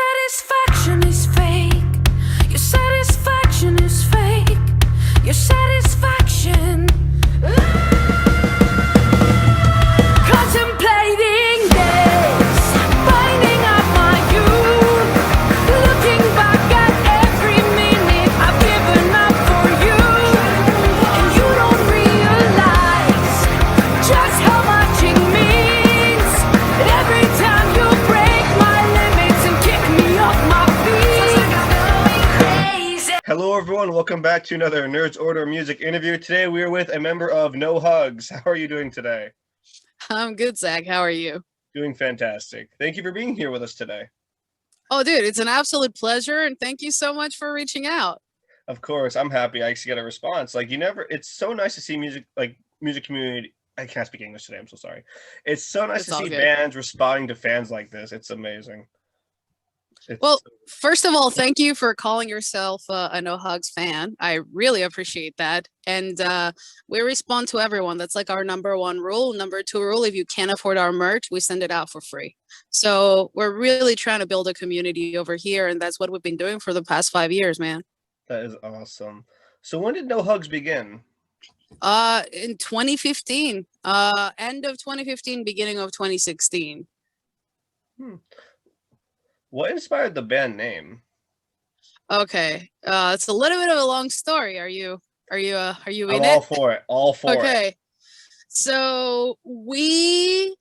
satisfaction is fake. Your satisfaction is fake. Your satisfaction. Contemplating this, binding up my youth, looking back at every minute I've given up for you, and you don't realize just how much it means. Every time you break my limits and kick me off my feet. Crazy. Hello everyone, welcome back to another Nerds Order Music interview. Today we are with a member of No Hugs. How are you doing today? I'm good, Zach. How are you? Doing fantastic. Thank you for being here with us today. Oh, dude, it's an absolute pleasure, and thank you so much for reaching out. Of course, I'm happy I actually got a response. It's so nice to see music community. I can't speak English today, I'm so sorry. It's so nice to see bands responding to fans like this. It's amazing. Well, first of all, thank you for calling yourself a No Hugs fan. I really appreciate that. And we respond to everyone. That's like our number one rule. Number two rule, if you can't afford our merch, we send it out for free. So we're really trying to build a community over here. And that's what we've been doing for the past 5 years, man. That is awesome. So when did No Hugs begin? In 2015, end of 2015, beginning of 2016. What inspired the band name? Okay, it's a little bit of a long story. Are you in I'm it? all for it. All for it. Okay, so we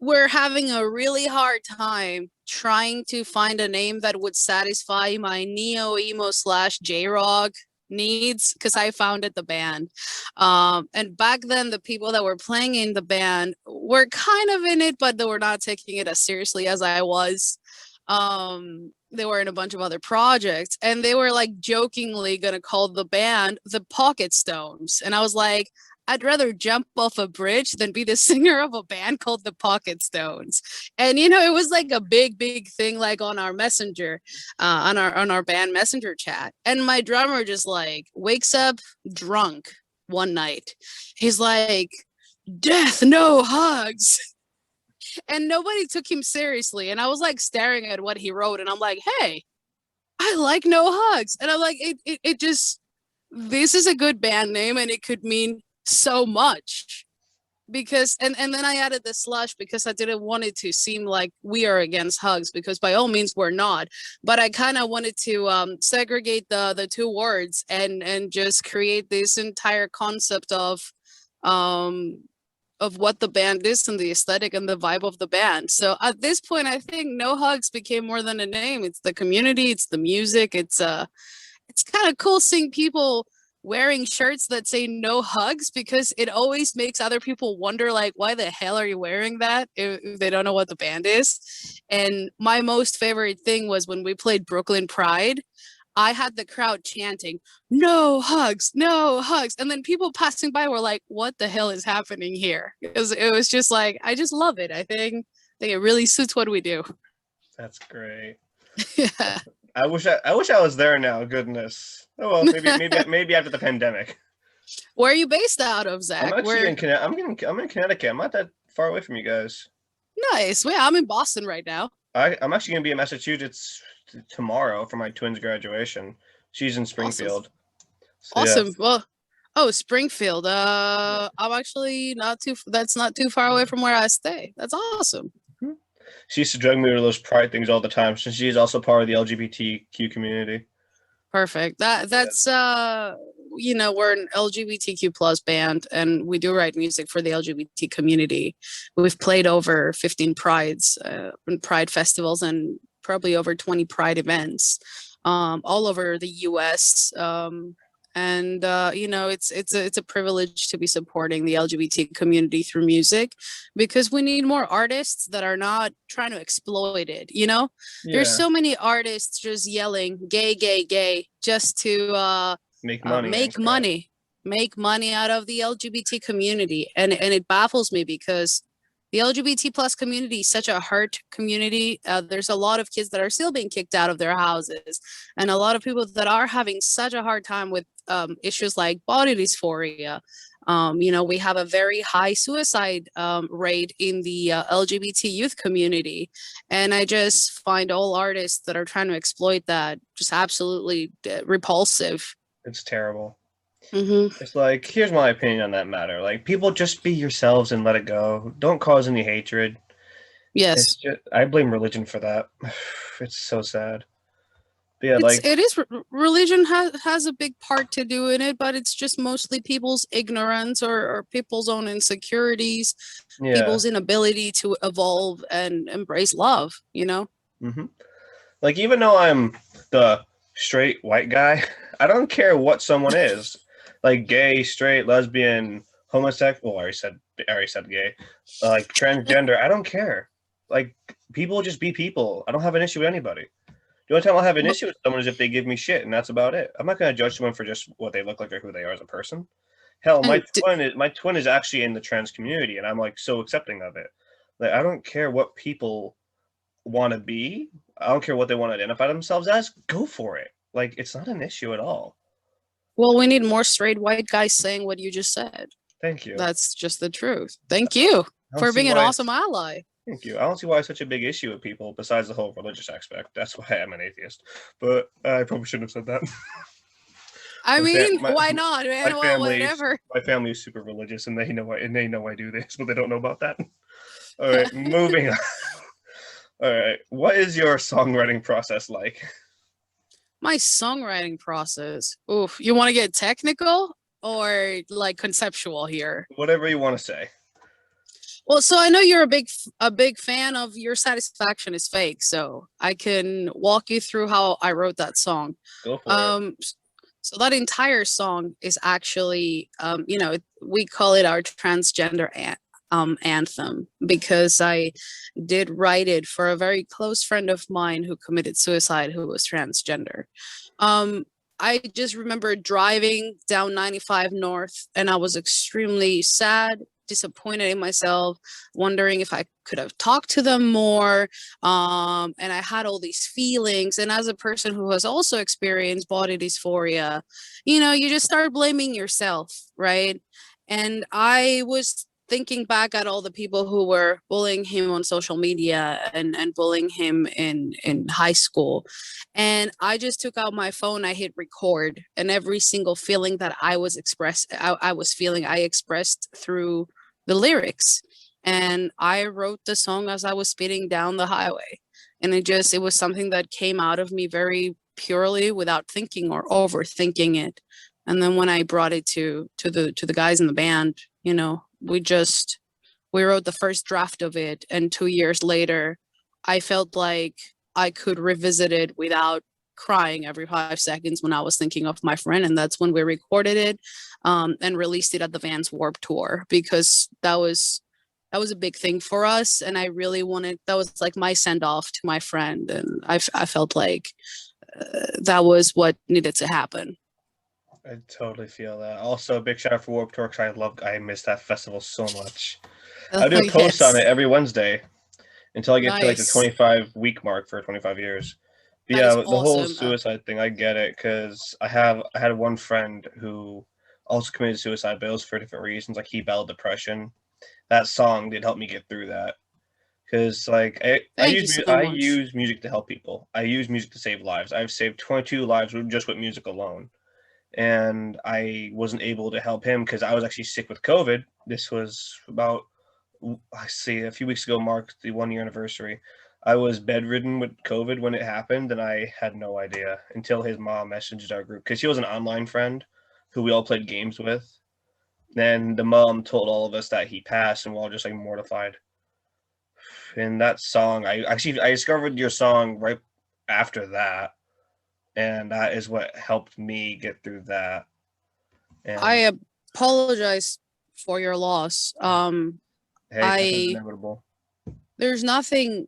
were having a really hard time trying to find a name that would satisfy my neo-emo / J-rock needs, because I founded the band. And back then, the people that were playing in the band were kind of in it, but they were not taking it as seriously as I was. They were in a bunch of other projects, and they were like jokingly gonna call the band the Pocket Stones, and I was like, I'd rather jump off a bridge than be the singer of a band called the Pocket Stones. And it was like a big thing, like on our messenger, on our band messenger chat. And my drummer just like wakes up drunk one night. He's like, "Death, no hugs." And nobody took him seriously. And I was like staring at what he wrote, and I'm like, hey, I like No Hugs. And I'm like, it just, this is a good band name, and it could mean so much. Because, and then I added the slash because I didn't want it to seem like we are against hugs, because by all means we're not. But I kind of wanted to segregate the two words and just create this entire concept of what the band is and the aesthetic and the vibe of the band. So at this point, I think No Hugs became more than a name. It's the community, it's the music. It's kind of cool seeing people wearing shirts that say No Hugs, because it always makes other people wonder, like, why the hell are you wearing that if they don't know what the band is? And my most favorite thing was when we played Brooklyn Pride, I had the crowd chanting, "No hugs, no hugs." And then people passing by were like, what the hell is happening here? It was just like, I just love it. I think it really suits what we do. That's great. Yeah. I wish I was there now. Goodness. Oh well, maybe after the pandemic. Where are you based out of, Zach? I'm actually in Connecticut. I'm in Connecticut. I'm not that far away from you guys. Nice. Well, I'm in Boston right now. I'm actually gonna be in Massachusetts tomorrow for my twins' graduation. She's in Springfield. Awesome. Yeah. Well, oh, Springfield. I'm actually that's not too far away from where I stay. That's awesome. She used to drag me to those pride things all the time, since she's also part of the LGBTQ community. Perfect. That's we're an LGBTQ+ band, and we do write music for the LGBT community. We've played over 15 prides and pride festivals, and probably over 20 pride events all over the US. It's a privilege to be supporting the LGBT community through music, because we need more artists that are not trying to exploit it. There's so many artists just yelling gay, gay, gay, just to make money out of the LGBT community. And it baffles me, because the LGBT+ community is such a hurt community. There's a lot of kids that are still being kicked out of their houses, and a lot of people that are having such a hard time with issues like body dysphoria, We have a very high suicide rate in the LGBT youth community. And I just find all artists that are trying to exploit that just absolutely repulsive. It's terrible. Mm-hmm. It's like, here's my opinion on that matter. Like, people just be yourselves and let it go. Don't cause any hatred. It's Yes. just, I blame religion for that. It's so sad. But yeah, like, It is religion has a big part to do in it, but it's just mostly people's ignorance or people's own insecurities, yeah. people's inability to evolve and embrace love, hmm Like, even though I'm the straight white guy, I don't care what someone is. Like, gay, straight, lesbian, homosexual. Well, I already said gay. Like, transgender. I don't care. Like, people just be people. I don't have an issue with anybody. The only time I'll have an Well, issue with someone is if they give me shit, and that's about it. I'm not going to judge someone for just what they look like or who they are as a person. Hell, and my twin is actually in the trans community, and I'm like so accepting of it. Like, I don't care what people want to be. I don't care what they want to identify themselves as. Go for it. Like, it's not an issue at all. well, we need more straight white guys saying what you just said. Thank you. That's just the truth. Thank you I don't for see being an why awesome ally. Thank you. I don't see why it's such a big issue with people besides the whole religious aspect. That's why I'm an atheist. But I probably shouldn't have said that. I My mean, my, why not, man? Well, whatever. my family is super religious, and they know I do this, but they don't know about that. All right, moving on. All right, what is your songwriting process like? My songwriting process. Oof, you want to get technical or like conceptual here? Whatever you want to say. Well, so I know you're a big fan of Your Satisfaction is Fake, so I can walk you through how I wrote that song. Go for it. So that entire song is actually, we call it our transgender anthem because I did write it for a very close friend of mine who committed suicide, who was transgender. I just remember driving down 95 North, and I was extremely sad, disappointed in myself, wondering if I could have talked to them more. And I had all these feelings. And as a person who has also experienced body dysphoria, you just start blaming yourself, right? And I was thinking back at all the people who were bullying him on social media and bullying him in high school. And I just took out my phone, I hit record, and every single feeling that I was feeling, I expressed through the lyrics. And I wrote the song as I was speeding down the highway. And it was something that came out of me very purely without thinking or overthinking it. And then when I brought it to the guys in the band, we wrote the first draft of it, and 2 years later I felt like I could revisit it without crying every 5 seconds when I was thinking of my friend. And that's when we recorded it and released it at the Vans Warped Tour, because that was a big thing for us, and I really wanted, that was like my send off to my friend, and I felt like that was what needed to happen. I totally feel that. Also, a big shout out for Warped Tour because I miss that festival so much. I do a post on it every Wednesday until I get to like the 25-week mark for 25 years. But yeah, the whole suicide thing, I get it, because I had one friend who also committed suicide, but it was for different reasons. Like, he battled depression. That song did help me get through that, because like I use music to help people. I use music to save lives. I've saved 22 lives just with music alone. And I wasn't able to help him because I was actually sick with COVID. This was about, a few weeks ago marked the 1-year anniversary. I was bedridden with COVID when it happened, and I had no idea until his mom messaged our group, because she was an online friend who we all played games with. Then the mom told all of us that he passed, and we're all just like mortified. And that song, I discovered your song right after that, and that is what helped me get through that. And I apologize for your loss. hey, inevitable. There's nothing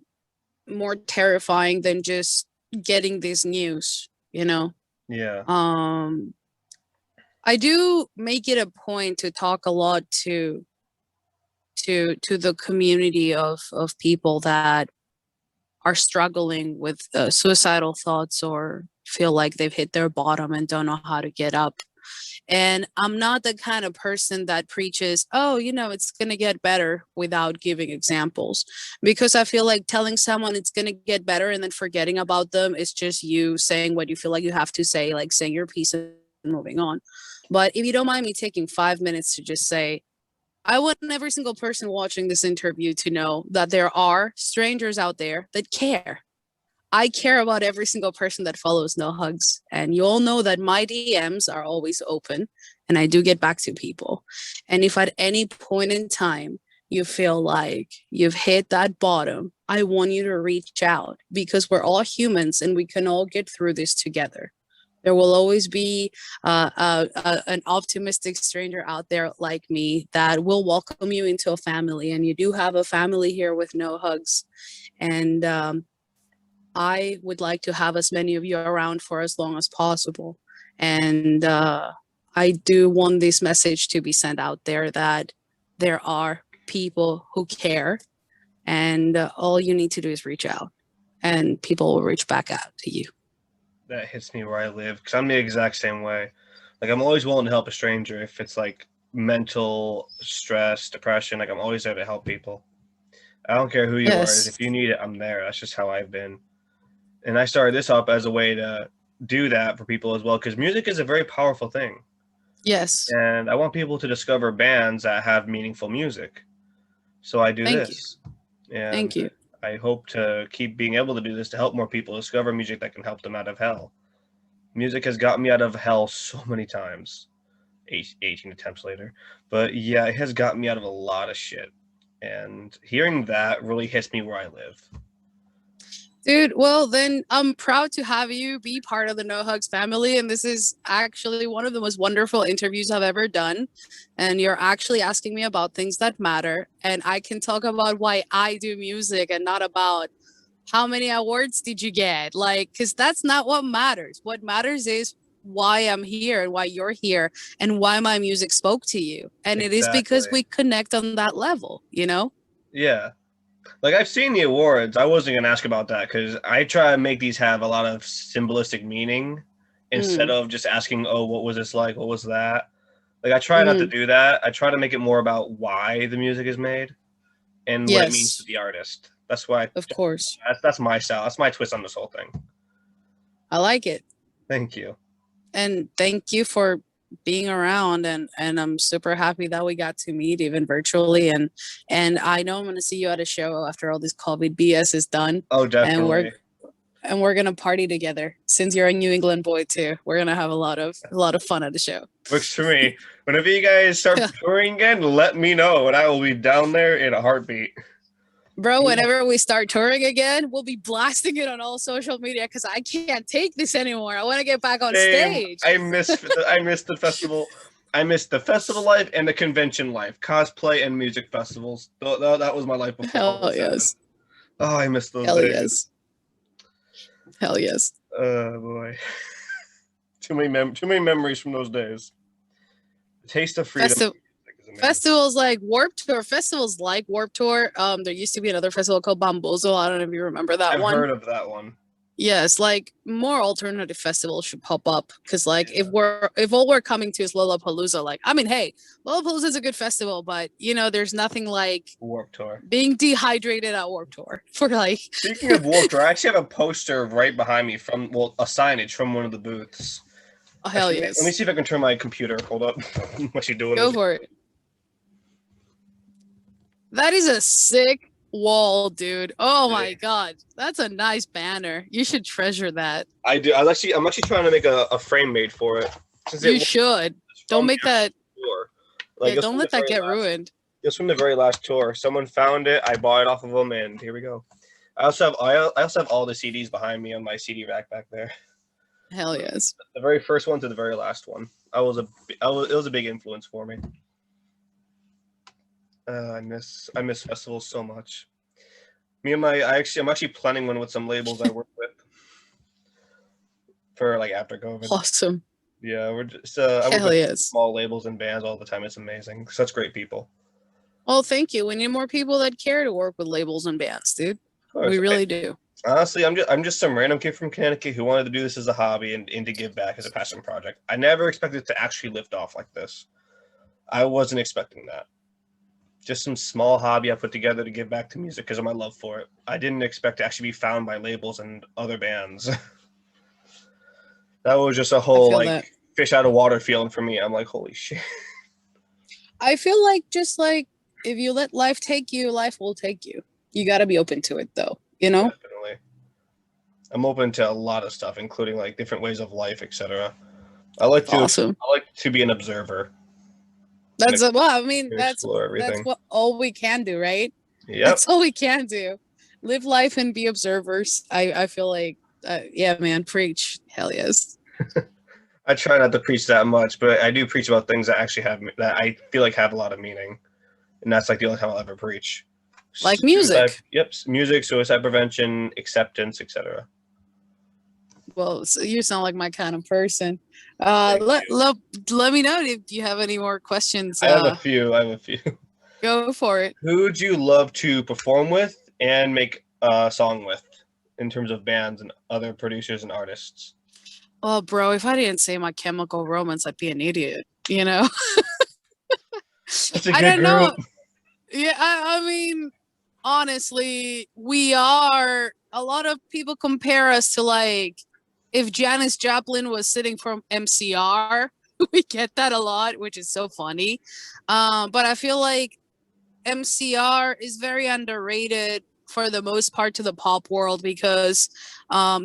more terrifying than just getting this news, Yeah. I do make it a point to talk a lot to the community of people that are struggling with suicidal thoughts or feel like they've hit their bottom and don't know how to get up. And I'm not the kind of person that preaches, oh, it's going to get better without giving examples, because I feel like telling someone it's going to get better and then forgetting about them is just you saying what you feel like you have to say, like saying your piece and moving on. But if you don't mind me taking 5 minutes to just say, I want every single person watching this interview to know that there are strangers out there that care. I care about every single person that follows No Hugs. And you all know that my DMs are always open and I do get back to people. And if at any point in time you feel like you've hit that bottom, I want you to reach out, because we're all humans and we can all get through this together. There will always be an optimistic stranger out there like me that will welcome you into a family. And you do have a family here with No Hugs. And I would like to have as many of you around for as long as possible. And I do want this message to be sent out there that there are people who care, and all you need to do is reach out and people will reach back out to you. That hits me where I live, because I'm the exact same way. Like, I'm always willing to help a stranger if it's like mental stress, depression. Like, I'm always there to help people. I don't care who you are. If you need it, I'm there. That's just how I've been. And I started this up as a way to do that for people as well, because music is a very powerful thing. Yes. And I want people to discover bands that have meaningful music. So I do this. And Thank you. I hope to keep being able to do this to help more people discover music that can help them out of hell. Music has gotten me out of hell so many times, 18 attempts later. But yeah, it has gotten me out of a lot of shit. And hearing that really hits me where I live. Dude, well, then I'm proud to have you be part of the No Hugs family. And this is actually one of the most wonderful interviews I've ever done. And you're actually asking me about things that matter. And I can talk about why I do music and not about how many awards did you get? Like, because that's not what matters. What matters is why I'm here and why you're here and why my music spoke to you. And it is because we connect on that level, Yeah. Like, I've seen the awards. I wasn't going to ask about that because I try to make these have a lot of symbolistic meaning instead of just asking, oh, what was this like? What was that? Like, I try not to do that. I try to make it more about why the music is made and what it means to the artist. That's why. Of course. That's my style. That's my twist on this whole thing. I like it. Thank you. And thank you for being around, and I'm super happy that we got to meet even virtually, and I know I'm going to see you at a show after all this COVID BS is done. Oh, definitely. And we're going to party together. Since you're a New England boy too, we're going to have a lot of fun at the show. Works for me. Whenever you guys start touring again, let me know and I will be down there in a heartbeat. Bro, whenever we start touring again, we'll be blasting it on all social media because I can't take this anymore. I want to get back on stage. I miss the festival. I missed the festival life and the convention life, cosplay and music festivals. That was my life before. Hell yes. Oh, I miss those days. Yes. Hell yes. Oh boy. too many memories from those days. The taste of freedom. Festivals like Warped Tour. Festivals like Warped Tour. There used to be another festival called Bamboozle. I don't know if you remember that one. I've heard of that one. Yes, like more alternative festivals should pop up because, like, if all we're coming to is Lollapalooza, like, I mean, hey, Lollapalooza is a good festival, but there's nothing like Warped Tour. Being dehydrated at Warped Tour for like. Speaking of Warped Tour, I actually have a poster right behind me from a signage from one of the booths. Oh, hell yes! Let me see if I can turn my computer. Hold up. What you doing? Go for it. That is a sick wall, dude. Oh my god, that's a nice banner. You should treasure that. I do. I'm actually trying to make a frame made for it. You should. Don't make that. Like, don't let that get ruined. Just from the very last tour, someone found it. I bought it off of them, and here we go. I also have all the CDs behind me on my CD rack back there. Hell yes. The very first one to the very last one. It was a big influence for me. I miss festivals so much. I'm actually planning one with some labels I work with for like after COVID. Awesome. Yeah, we're just I work with small labels and bands all the time. It's amazing. Such great people. Well, thank you. We need more people that care to work with labels and bands, dude. We really do. Honestly, I'm just some random kid from Connecticut who wanted to do this as a hobby and to give back as a passion project. I never expected it to actually lift off like this. I wasn't expecting that. Just some small hobby I put together to give back to music because of my love for it. I didn't expect to actually be found by labels and other bands. That was just a I whole feel like that. fish out of water feeling for me. I'm like, holy shit. I feel like just like if you let life take you, life will take you. You got to be open to it though, you know? Definitely. I'm open to a lot of stuff, including like different ways of life, etc. Awesome. I like to be an observer That's well, I mean, and that's explore everything. what all we can do, right? Yep. That's all we can do. Live life and be observers. I feel like yeah, man, preach. Hell yes. I try not to preach that much, but I do preach about things that actually that I feel like have a lot of meaning, and that's like the only time I'll ever preach. Like music. Yep, music, suicide prevention, acceptance, etc. Well, so you sound like my kind of person. Thank Let, you. let me know if you have any more questions. I have a few. Go for it. Who'd you love to perform with and make a song with in terms of bands and other producers and artists? Well, bro, if I didn't say My Chemical Romance, I'd be an idiot, you know? That's a I good don't know. group. Yeah, I mean, honestly, we are a lot of people compare us to like if Janis Joplin was sitting from MCR. We get that a lot, which is so funny. But I feel like MCR is very underrated for the most part to the pop world because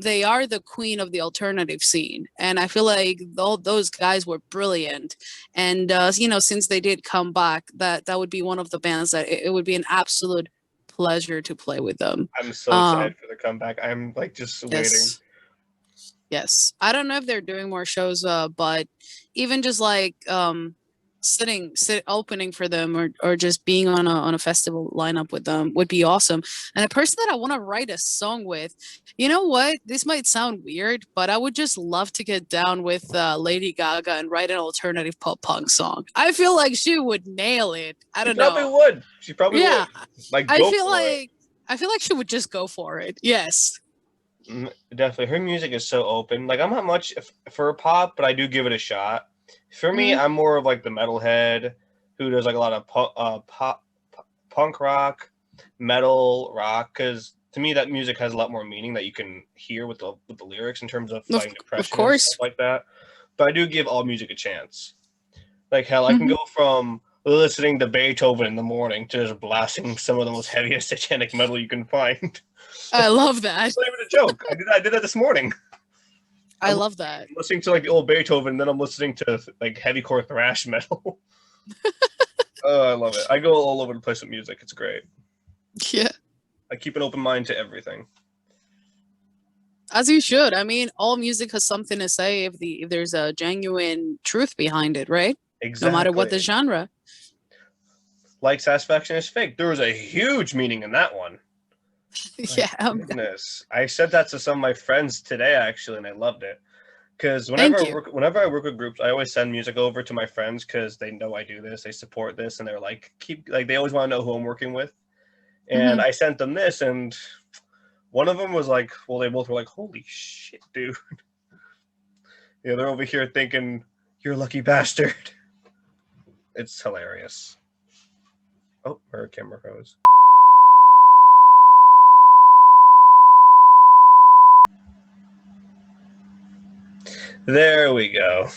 they are the queen of the alternative scene, and I feel like those guys were brilliant. And you know, since they did come back, that would be one of the bands that it would be an absolute pleasure to play with them. I'm so Um, excited for the comeback. I'm like just waiting. yes, yes. I don't know if they're doing more shows, but even just like opening for them or just being on a festival lineup with them would be awesome. And a person that I want to write a song with, you know what? This might sound weird, but I would just love to get down with Lady Gaga and write an alternative pop punk song. I feel like she would nail it. I She don't probably know. would. She probably Yeah, would. Like, I go feel for it. like I feel like she would just go for it. Yes. Definitely. Her music is so open. Like, I'm not much for pop, but I do give it a shot. For me, Mhm. I'm more of like the metalhead who does like a lot of punk rock, metal rock, because to me that music has a lot more meaning that you can hear with the lyrics in terms of fighting Of depression and stuff course. like that. But I do give all music a chance. Like hell, I can Mhm. go from listening to Beethoven in the morning to just blasting some of the most heaviest satanic metal you can find. I love that. It's not even a joke. I did that this morning. I I'm love that. listening to like the old Beethoven, and then I'm listening to like heavycore thrash metal. Oh, I love it. I go all over the place with music. It's great. Yeah. I keep an open mind to everything. As you should. I mean, all music has something to say if there's a genuine truth behind it, right? No matter what the Exactly. genre. Like satisfaction is fake. There was a huge meaning in that one. My Yeah. goodness. I said that to some of my friends today actually, and I loved it. Because Thank you. whenever I work with groups, I always send music over to my friends because they know I do this, they support this, and they're like, they always want to know who I'm working with. And Mhm. I sent them this, and one of them was like, well, they both were like, holy shit, dude. Yeah, they're over here thinking you're a lucky bastard. It's hilarious. Oh, our camera froze. There we go.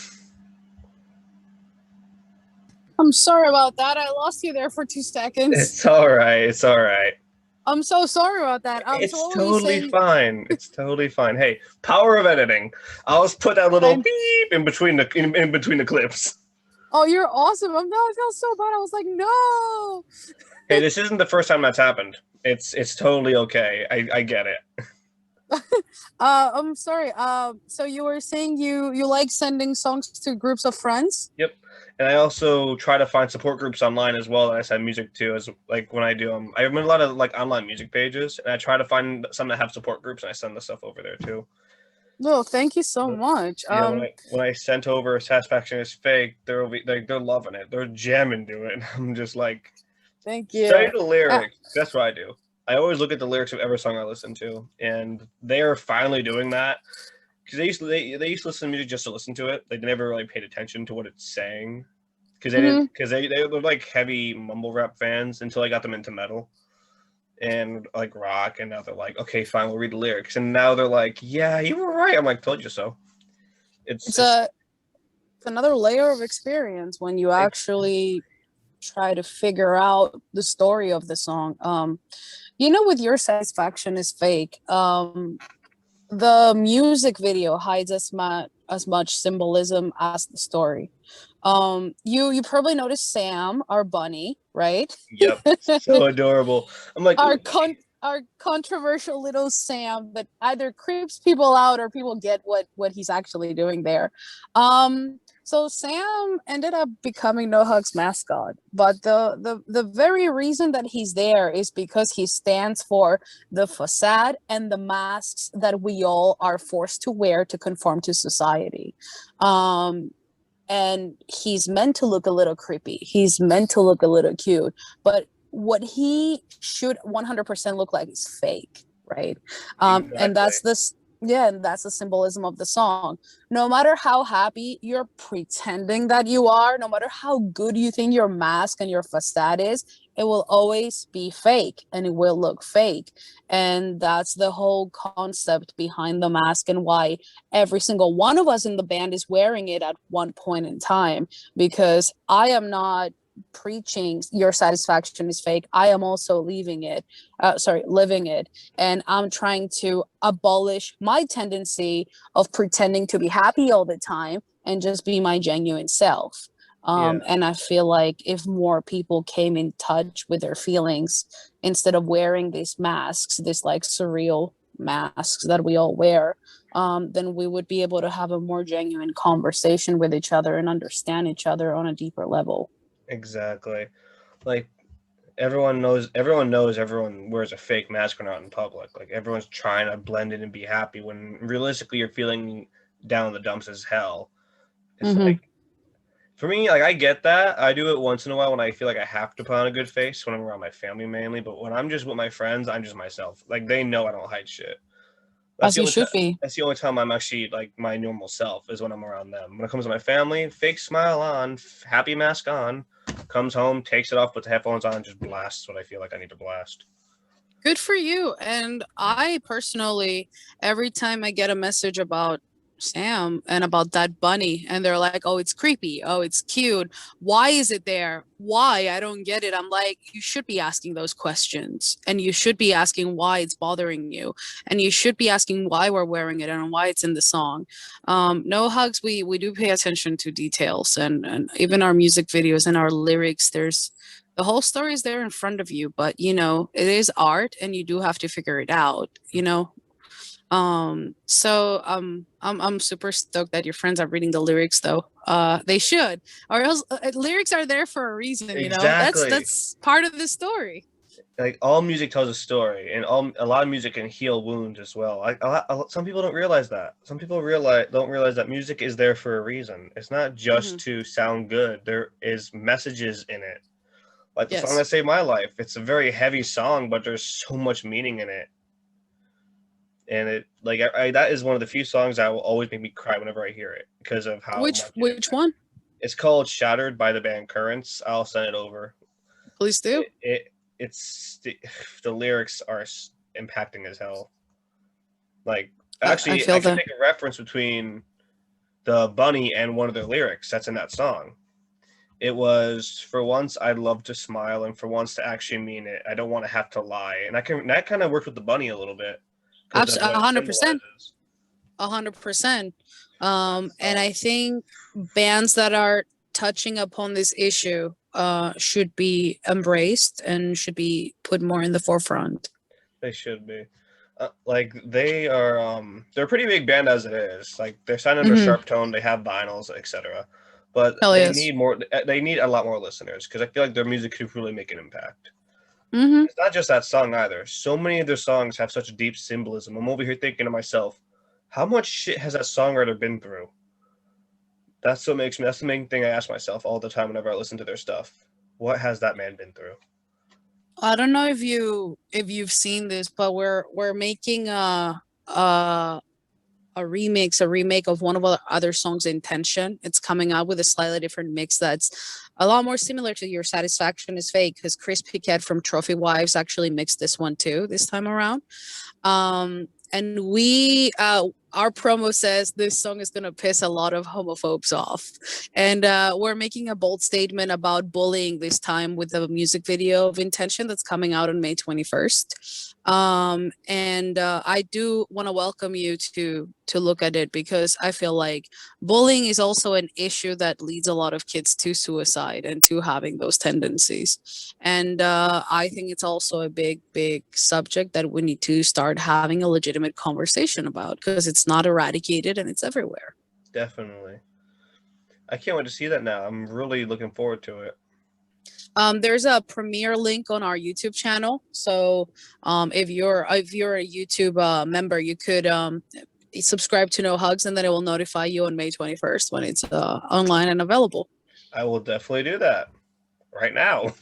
I'm sorry about that. I lost you there for 2 seconds. It's all right. It's all right. I'm so sorry about that. So It's what were you totally saying? fine. It's totally fine. Hey, power of editing. I'll just put that little I, beep in between the clips. oh, you're awesome. I felt so bad. I was like, no. Hey, this isn't the first time that's happened. It's totally okay. I get it. I'm sorry. So you were saying you like sending songs to groups of friends? Yep. And I also try to find support groups online as well that I send music to. As like when I do them, I'm in a lot of like online music pages, and I try to find some that have support groups, and I send the stuff over there too. No, thank you so much. Yeah, when I sent over Satisfaction is Fake, they're loving it. They're jamming to it. I'm just like, Thank study you. the Uh, lyrics. That's what I do. I always look at the lyrics of every song I listen to, and they are finally doing that. Because they used to listen to music just to listen to it. Like, they never really paid attention to what it's saying. Because they were like heavy mumble rap fans until I got them into metal and like rock, and now they're like, okay, fine, we'll read the lyrics. And now they're like, yeah, you were right. I'm like, told you so. It's another layer of experience when you actually try to figure out the story of the song. With Your Satisfaction is Fake, the music video hides as much symbolism as the story. You probably noticed Sam, our bunny, right? Yep, so adorable. I'm like, our controversial little Sam that either creeps people out or people get what he's actually doing there. So Sam ended up becoming No Hug's mascot, but the very reason that he's there is because he stands for the facade and the masks that we all are forced to wear to conform to society. And he's meant to look a little creepy. He's meant to look a little cute, but what he should 100% look like is fake, right? exactly. And that's the symbolism of the song. No matter how happy you're pretending that you are, no matter how good you think your mask and your facade is, it will always be fake and it will look fake. And that's the whole concept behind the mask and why every single one of us in the band is wearing it at one point in time, because I am not preaching your satisfaction is fake. I am also living it, and I'm trying to abolish my tendency of pretending to be happy all the time and just be my genuine self. And I feel like if more people came in touch with their feelings instead of wearing these masks, this like surreal masks that we all wear, then we would be able to have a more genuine conversation with each other and understand each other on a deeper level. Exactly. Like, everyone knows everyone wears a fake mask when out in public. Like, everyone's trying to blend in and be happy when realistically you're feeling down in the dumps as hell. It's like, for me, like, I get that. I do it once in a while when I feel like I have to put on a good face when I'm around my family mainly, but when I'm just with my friends, I'm just myself. Like, they know I don't hide shit. As you should be. That's the only time I'm actually like my normal self, is when I'm around them. When it comes to my family, fake smile on, happy mask on, comes home, takes it off, puts the headphones on, and just blasts what I feel like I need to blast. Good for you. And I personally, every time I get a message about Sam and about that bunny, and they're like, oh, it's creepy. Oh, it's cute. Why is it there? Why? I don't get it. I'm like, you should be asking those questions. And you should be asking why it's bothering you. And you should be asking why we're wearing it and why it's in the song. No Hugs, we do pay attention to details, and even our music videos and our lyrics, the whole story is there in front of you, but it is art and you do have to figure it out. So I'm super stoked that your friends are reading the lyrics though. They should, or else lyrics are there for a reason. Exactly. That's part of the story. Like, all music tells a story, and a lot of music can heal wounds as well. Like, some people don't realize that. Some people don't realize that music is there for a reason. It's not just to sound good. There is messages in it. Like the song that saved my life. It's a very heavy song, but there's so much meaning in it. And it, like, that is one of the few songs that will always make me cry whenever I hear it, because of how Which one? It's called Shattered by the band Currents. I'll send it over. Please do. It's the lyrics are impacting as hell. Like, actually, I can make a reference between the bunny and one of their lyrics that's in that song. It was, for once I'd love to smile, and for once to actually mean it. I don't want to have to lie. And that kind of worked with the bunny a little bit. 100%. 100%. And I think bands that are touching upon this issue should be embraced and should be put more in the forefront. They should be. Like, they're a pretty big band as it is. Like, they're signed under Sharp Tone, they have vinyls, etc. But need more. They need a lot more listeners, because I feel like their music could really make an impact. It's not just that song either. So many of their songs have such deep symbolism. I'm over here thinking to myself, how much shit has that songwriter been through? That's what makes me. That's the main thing I ask myself all the time whenever I listen to their stuff. What has that man been through? I don't know if you've seen this, but we're making a remake of one of our other songs, Intention. It's coming out with a slightly different mix that's a lot more similar to Your Satisfaction is Fake, because Chris Piquet from Trophy Wives actually mixed this one too this time around. And we our promo says this song is going to piss a lot of homophobes off, and we're making a bold statement about bullying this time with a music video of Intention that's coming out on May 21st. And I do want to welcome you to look at it, because I feel like bullying is also an issue that leads a lot of kids to suicide and to having those tendencies. And I think it's also a big subject that we need to start having a legitimate conversation about, because it's not eradicated and it's everywhere. Definitely. I can't wait to see that now. I'm really looking forward to it. There's a premiere link on our YouTube channel. So if you're a YouTube member, you could subscribe to No Hugs, and then it will notify you on May 21st when it's online and available. I will definitely do that right now.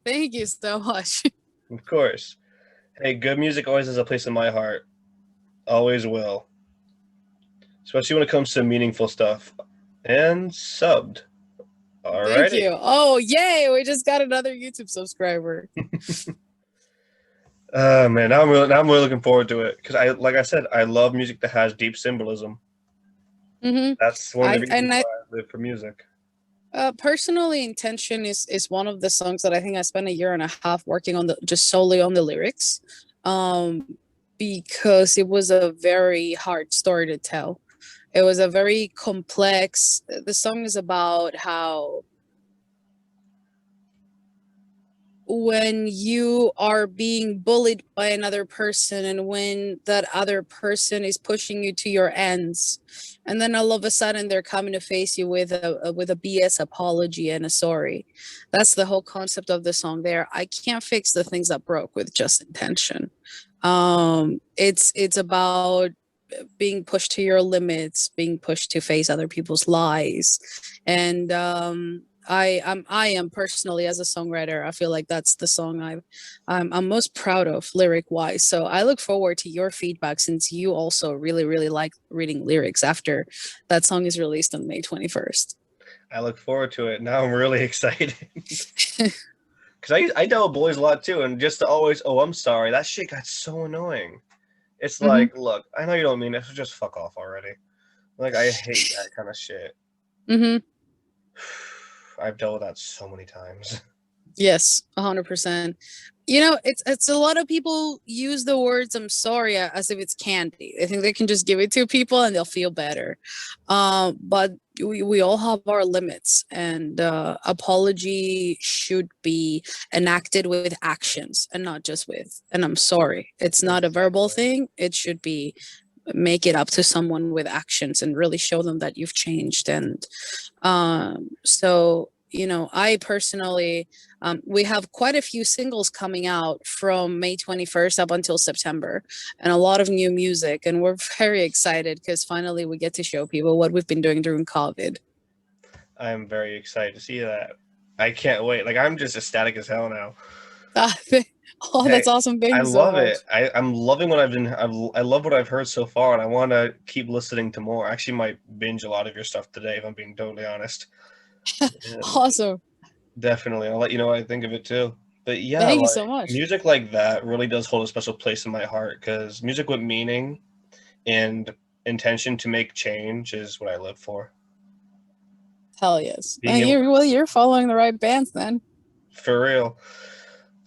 Thank you so much. Of course. Hey, good music always has a place in my heart. Always will. Especially when it comes to meaningful stuff. And subbed. Alrighty. Thank you. Oh, yay! We just got another YouTube subscriber. Man, now I'm really looking forward to it, because like I said, I love music that has deep symbolism. Mm-hmm. That's one of the reasons why I live for music. Personally, Intention is one of the songs that I think I spent a year and a half working on just solely on the lyrics, because it was a very hard story to tell. It was a very complex. The song is about how when you are being bullied by another person, and when that other person is pushing you to your ends, and then all of a sudden they're coming to face you with a BS apology and a sorry. That's the whole concept of the song there. I can't fix the things that broke with just Intention. It's about being pushed to your limits, being pushed to face other people's lies. And I am personally, as a songwriter, I feel like that's the song I'm most proud of lyric wise. So I look forward to your feedback, since you also really like reading lyrics after that song is released on May 21st. I look forward to it. Now I'm really excited. Because I dealt with bullies a lot too, and just to always, oh, I'm sorry, that shit got so annoying. It's like, look, I know you don't mean it, so just fuck off already. Like, I hate that kind of shit. I've dealt with that so many times. Yes, 100%. You know, it's a lot of people use the words "I'm sorry" as if it's candy. They think they can just give it to people and they'll feel better. But we all have our limits, and apology should be enacted with actions and not just with "and I'm sorry." It's not a verbal thing. It should be make it up to someone with actions and really show them that you've changed. And so, you know, I personally, we have quite a few singles coming out from May 21st up until September, and a lot of new music. And we're very excited because finally we get to show people what we've been doing during COVID. I'm very excited to see that. I can't wait. Like, I'm just ecstatic as hell now. Oh, that's awesome. Thank you so much. It. I'm loving what I love what I've heard so far, and I want to keep listening to more. I actually might binge a lot of your stuff today, if I'm being totally honest. Awesome. Definitely. I'll let you know what I think of it too. But yeah, thank you so much. Music like that really does hold a special place in my heart, because music with meaning and intention to make change is what I live for. Hell yes. You're following the right bands then. For real.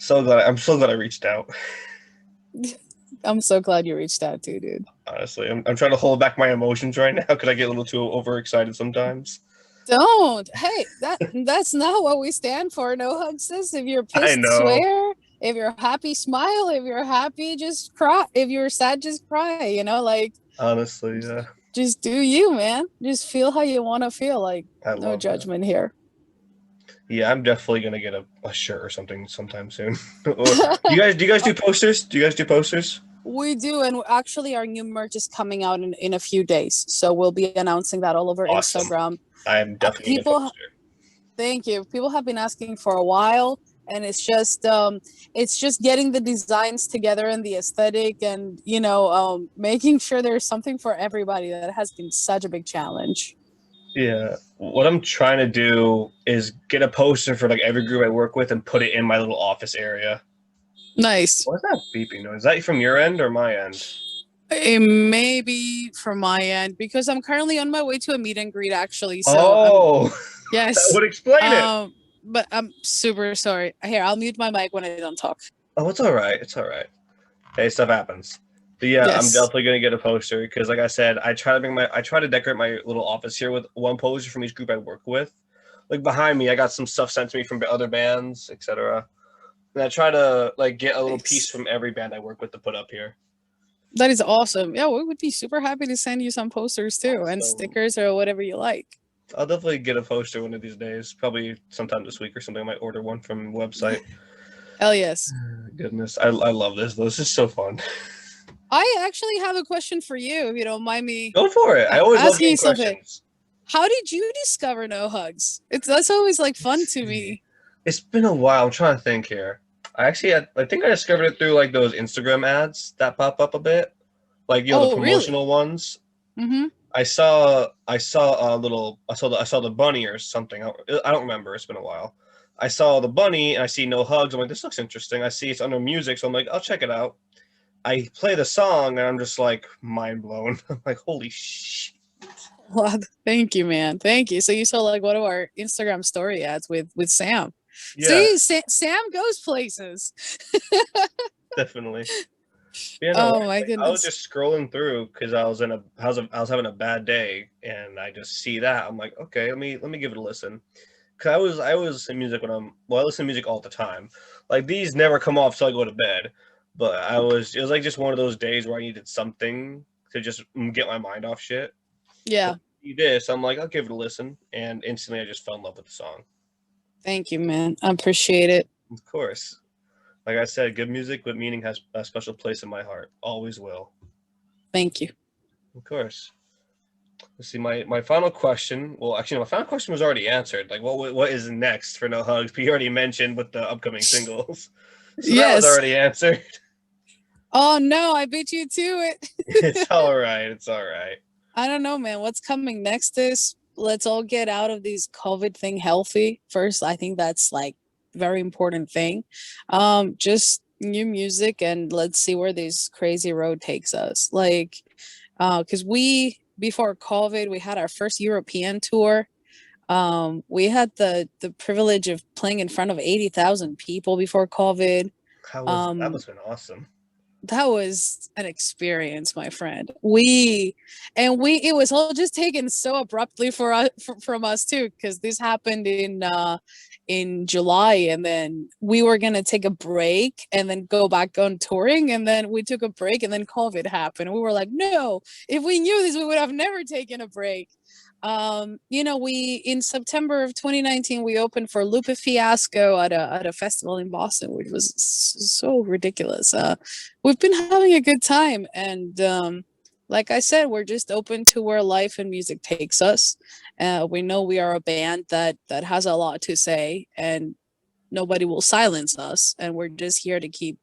I'm so glad I reached out. I'm so glad you reached out too, dude. Honestly, I'm trying to hold back my emotions right now because I get a little too overexcited sometimes. Don't. Hey, that's not what we stand for. No hugs. If you're pissed, swear. If you're happy, smile. If you're happy, just cry. If you're sad, just cry. You know, like, honestly, yeah. Just do you, man. Just feel how you want to feel. Like, no judgment here. Yeah, I'm definitely gonna get a shirt or something sometime soon. Do you guys do posters? Do you guys do posters? We do, and actually our new merch is coming out in a few days. So we'll be announcing that all over Instagram. I'm definitely a poster. Thank you. People have been asking for a while. and it's just getting the designs together and the aesthetic, and making sure there's something for everybody. That has been such a big challenge. Yeah. What I'm trying to do is get a poster for like every group I work with and put it in my little office area. Nice. What's that beeping noise? Is that from your end or my end? It may be from my end because I'm currently on my way to a meet and greet, actually. So That yes. would explain it. But I'm super sorry. Here, I'll mute my mic when I don't talk. Oh, it's all right. It's all right. Hey, stuff happens. But yeah, I'm Yes. definitely gonna get a poster because, like I said, I try to decorate my little office here with one poster from each group I work with. Like behind me, I got some stuff sent to me from other bands, etc. And I try to like get a little piece from every band I work with to put up here. That is awesome. Yeah, we would be super happy to send you some posters too, and stickers or whatever you like. I'll definitely get a poster one of these days. Probably sometime this week or something. I might order one from the website. Hell yes. Goodness, I love this. This is so fun. I actually have a question for you, if you don't mind me. Go for it. I always love asking you something. questions. How did you discover No Hugs? That's always like fun to me. It's been a while. I'm trying to think here. I think I discovered it through like those Instagram ads that pop up a bit, like the promotional ones. Mm-hmm. I saw the bunny or something. I don't remember. It's been a while. I saw the bunny and I see No Hugs. I'm like, this looks interesting. I see it's under music, so I'm like, I'll check it out. I play the song and I'm just like mind blown. I'm like, holy shit. Well, thank you, man. Thank you. So you saw like one of our Instagram story ads with Sam. Yeah. See, Sam goes places. Definitely. Yeah, no, my goodness. I was just scrolling through because I was having a bad day, and I just see that. I'm like, okay, let me give it a listen. Cause I was in music I listen to music all the time. Like these never come off till I go to bed. But it was like just one of those days where I needed something to just get my mind off shit. Yeah. This, I'm like, I'll give it a listen, and instantly I just fell in love with the song. Thank you, man. I appreciate it. Of course. Like I said, good music with meaning has a special place in my heart. Always will. Thank you. Of course. Let's see, my final question. Well, actually, my final question was already answered. Like, what is next for No Hugs? But you already mentioned with the upcoming singles. So yes. That was already answered. Oh, no, I beat you to it. It's all right. It's all right. I don't know, man. What's coming next is let's all get out of this COVID thing healthy first. I think that's like very important thing. Just new music, and let's see where this crazy road takes us. Like, because before COVID, we had our first European tour. We had the privilege of playing in front of 80,000 people before COVID. That was been awesome. That was an experience, my friend. It was all just taken so abruptly from us too, because this happened in July, and then we were gonna take a break and then go back on touring, and then we took a break, and then COVID happened. We were like, no, if we knew this, we would have never taken a break. We in September of 2019 we opened for Lupe Fiasco at a festival in Boston, which was so ridiculous. We've been having a good time, and like I said, we're just open to where life and music takes us. We know we are a band that has a lot to say, and nobody will silence us, and we're just here to keep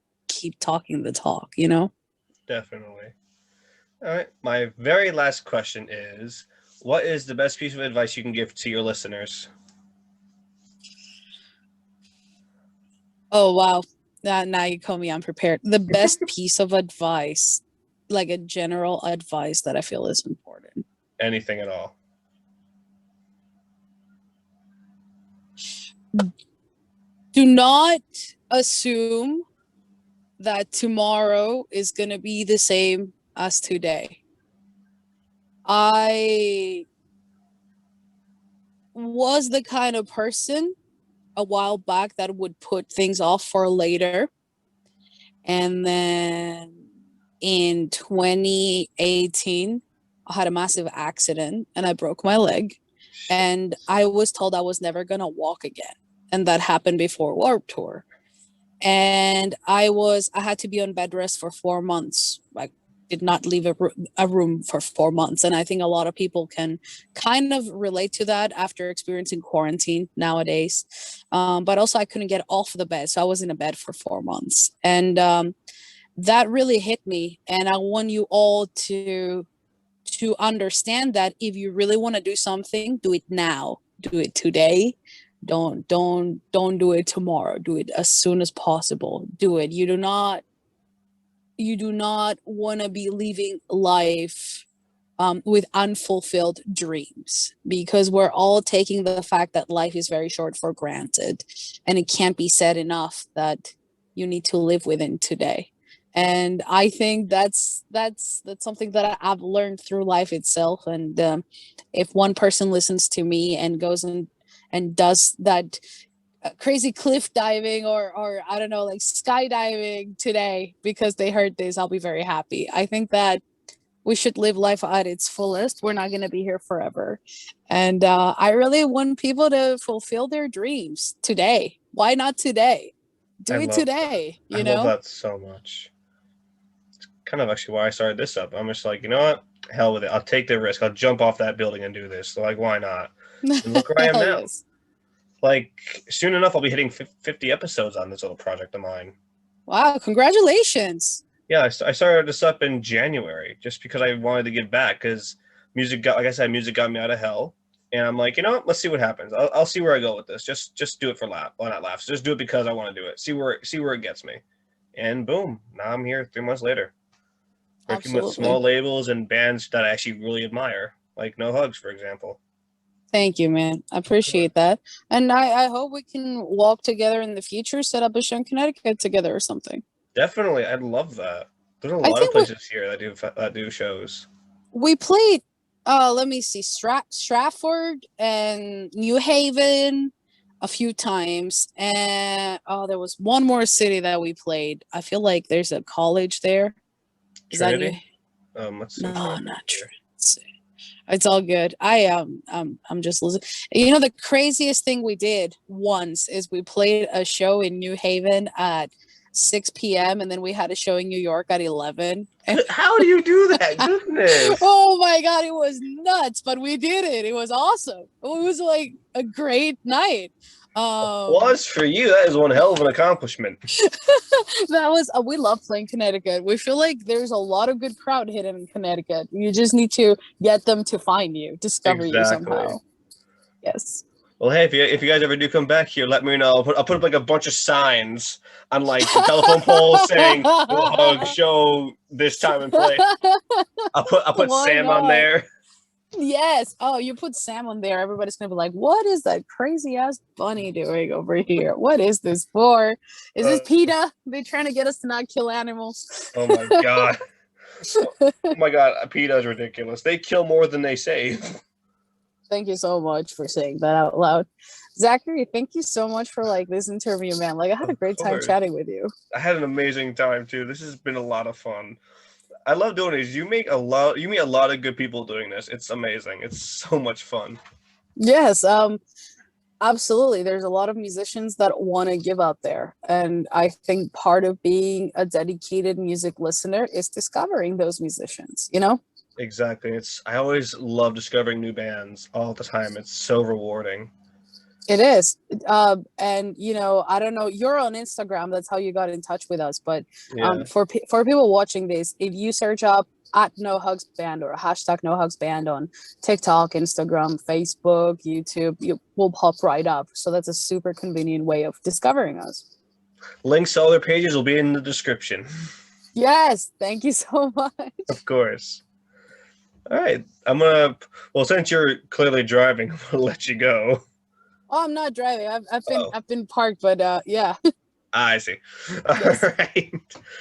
talking the talk, Definitely. All right, my very last question is, what is the best piece of advice you can give to your listeners? Oh, wow. Now you call me unprepared. The best piece of advice, like a general advice that I feel is important. Anything at all. Do not assume that tomorrow is going to be the same as today. I was the kind of person a while back that would put things off for later. And then in 2018, I had a massive accident and I broke my leg. And I was told I was never going to walk again. And that happened before Warped Tour. And I had to be on bed rest for 4 months, like did not leave a room for 4 months. And I think a lot of people can kind of relate to that after experiencing quarantine nowadays. But also I couldn't get off the bed. So I was in a bed for 4 months. And that really hit me. And I want you all to understand that if you really want to do something, do it now. Do it today. Don't do it tomorrow. Do it as soon as possible. Do it. You do not want to be living life with unfulfilled dreams, because we're all taking the fact that life is very short for granted, and it can't be said enough that you need to live within today. And I think that's something that I've learned through life itself. And if one person listens to me and goes and does that crazy cliff diving or I don't know, like skydiving today because they heard this, I'll be very happy. I think that we should live life at its fullest. We're not going to be here forever. And I really want people to fulfill their dreams today. Why not today? Do it today. I love that so much. It's kind of actually why I started this up. I'm just like, you know what? Hell with it. I'll take the risk. I'll jump off that building and do this. So like, why not? And look where I am now. Yes. Like, soon enough, I'll be hitting 50 episodes on this little project of mine. Wow, congratulations. Yeah, I started this up in January just because I wanted to give back, because music got me out of hell. And I'm like, you know what? Let's see what happens. I'll see where I go with this. Just do it for laugh. Well, not laughs. Just do it because I want to do it. See where it gets me. And boom, now I'm here 3 months later. Working with small labels and bands that I actually really admire, like No Hugs, for example. Thank you, man. I appreciate that. And I hope we can walk together in the future, set up a show in Connecticut together or something. Definitely. I'd love that. There's a lot of places here that do shows. We played, let me see, Stratford and New Haven a few times. And there was one more city that we played. I feel like there's a college there. Is Trinity? Let's see. No, not Trinity. It's all good. I'm just listening. You know, the craziest thing we did once is we played a show in New Haven at 6 p.m. and then we had a show in New York at 11. How do you do that? Goodness. Oh my God, it was nuts, but we did it. It was awesome. It was like a great night. Was for you. That is one hell of an accomplishment. We love playing Connecticut. We feel like there's a lot of good crowd hidden in Connecticut. You just need to get them to find you, discover you somehow. Yes. Well, hey, if you guys ever do come back here, let me know. I'll put up like a bunch of signs on like the telephone poles saying "No Hug show this time and place." I'll put Sam on there. Yes. Oh, you put Sam on there. Everybody's gonna be like, "What is that crazy ass bunny doing over here? What is this for? Is this PETA? They trying to get us to not kill animals?" Oh my God. Oh my God, PETA is ridiculous. They kill more than they save. Thank you so much for saying that out loud. Zachary, thank you so much for like this interview, man. Like I had a great time chatting with you. I had an amazing time too. This has been a lot of fun. I love doing these. You meet a lot of good people doing this. It's amazing. It's so much fun. Yes, absolutely. There's a lot of musicians that want to give out there. And I think part of being a dedicated music listener is discovering those musicians, you know? Exactly. I always love discovering new bands all the time. It's so rewarding. It is. And you know, I don't know, you're on Instagram, that's how you got in touch with us, but for people watching this, if you search up at No Hugs Band or hashtag No Hugs Band on TikTok, Instagram, Facebook, YouTube, you will pop right up. So that's a super convenient way of discovering us. Links to all their pages will be in the description. Yes, thank you so much. Of course. All right, since you're clearly driving, I'm gonna let you go. Oh, I'm not driving. I've been parked, but yeah. I see. Yes. All right.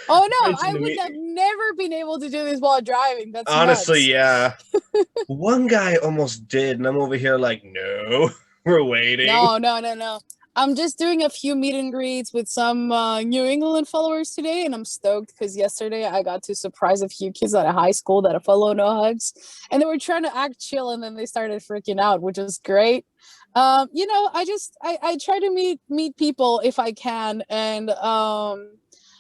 Oh no, I would have never been able to do this while driving. That's honestly, nuts. Yeah. One guy almost did, and I'm over here like, no, we're waiting. No. I'm just doing a few meet and greets with some New England followers today, and I'm stoked because yesterday I got to surprise a few kids at a high school that follow No Hugs, and they were trying to act chill, and then they started freaking out, which is great. You know, I try to meet people if I can, and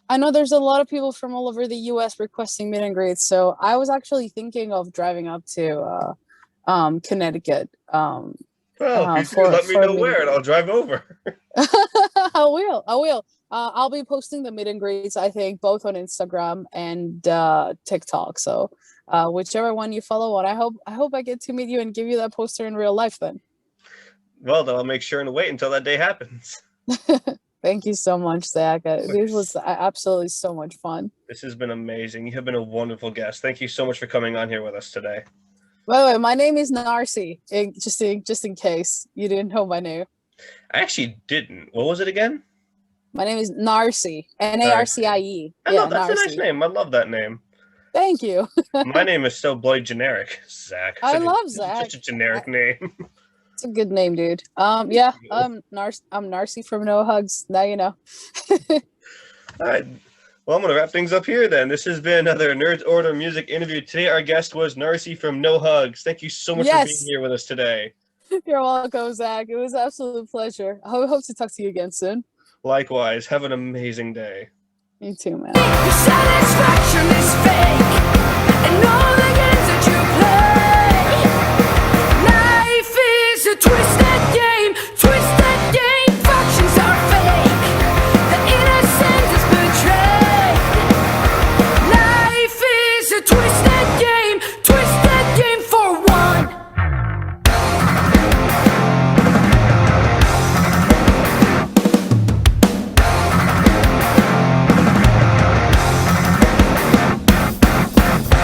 I know there's a lot of people from all over the US requesting meet and greets, so I was actually thinking of driving up to Connecticut Well, if you do, let me for a know meet and where, and greet. I'll drive over. I will. I'll be posting the meet and greets, I think, both on Instagram and TikTok. So whichever one you follow on, I hope I get to meet you and give you that poster in real life then. Well, then I'll make sure and wait until that day happens. Thank you so much, Zach. This was absolutely so much fun. This has been amazing. You have been a wonderful guest. Thank you so much for coming on here with us today. By the way, my name is Narcie. Just in case you didn't know my name. I actually didn't. What was it again? My name is Narcie. Narcie. Yeah, that's Narcie. A nice name. I love that name. Thank you. My name is so bloody generic, Zach. I love Zach. Such a generic name. It's a good name, dude. Yeah, I'm Narcie from No Hugs. Now you know. All right. Well, I'm going to wrap things up here then. This has been another Nerds Order Music interview. Today, our guest was Narcie from No Hugs. Thank you so much for being here with us today. You're welcome, Zach. It was an absolute pleasure. I hope to talk to you again soon. Likewise. Have an amazing day. You too, man. Your satisfaction is fake, and all that